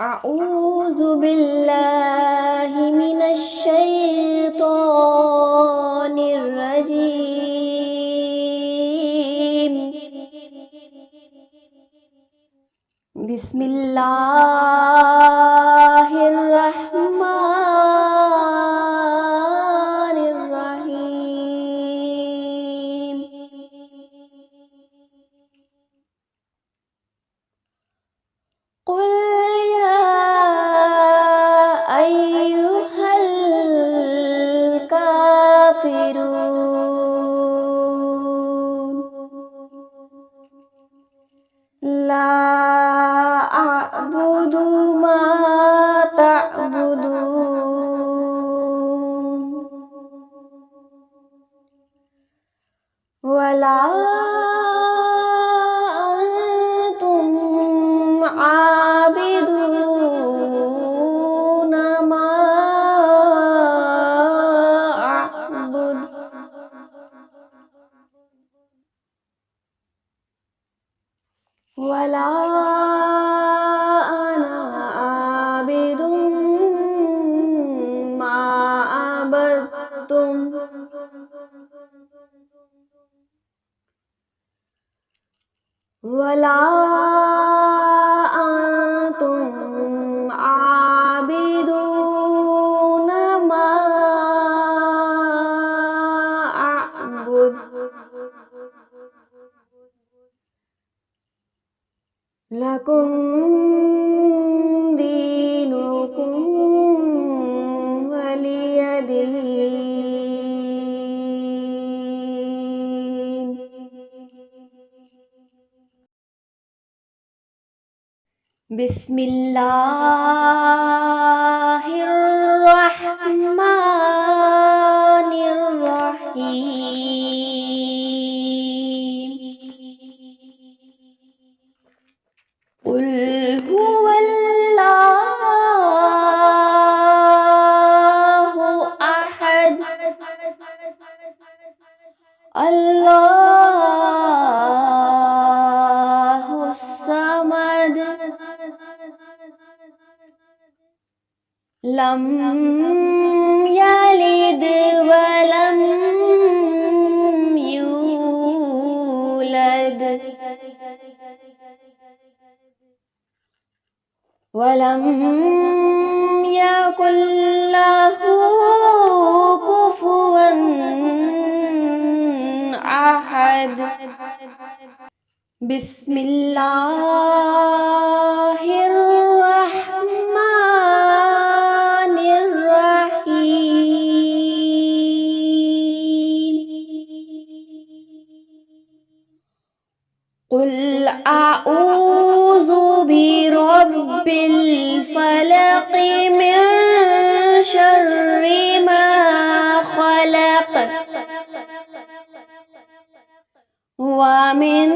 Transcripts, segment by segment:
أعوذ بالله من الشيطان الرجيم. بسم الله الرحمن الرحيم. قل يا أيها الكافرون لا أعبد ما تعبدون ولا أنتم عابدون ما أعبد ولا أنا عابد ما عبدتم ولا أنتم عابدون ما أعبد لكم دينكم ولي دين. بسم الله الرحمن الرحيم. قل هو الله أحد الله الصمد لم يلد ولم يولد ولم يكن له كفوا أحد. بسم الله الرحمن الرحيم. قل أعوذ برب الفلق من شر ما خلق ومن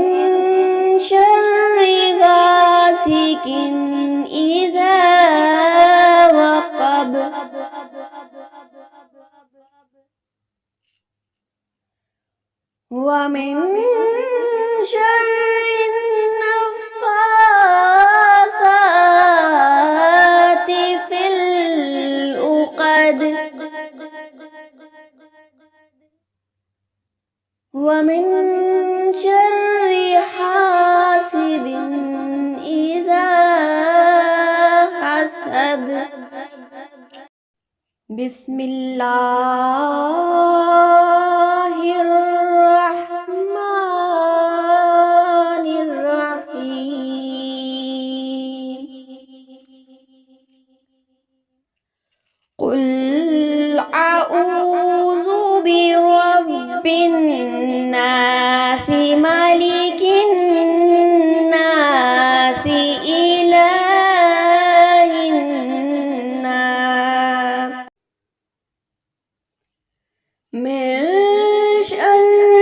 شر غاسق إذا وقب ومن شر النفاثات في العقد ومن شر حاسد إذا حسد. بسم الله الرحمن الرحيم. قل أعوذ برب الناس ملك الناس إله الناس من شر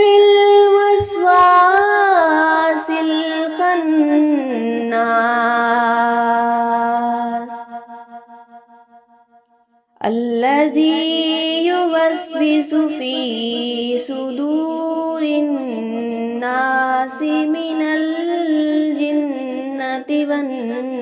الوسواس الخناس الذي يوسوس في صدور الناس من الجنة والناس.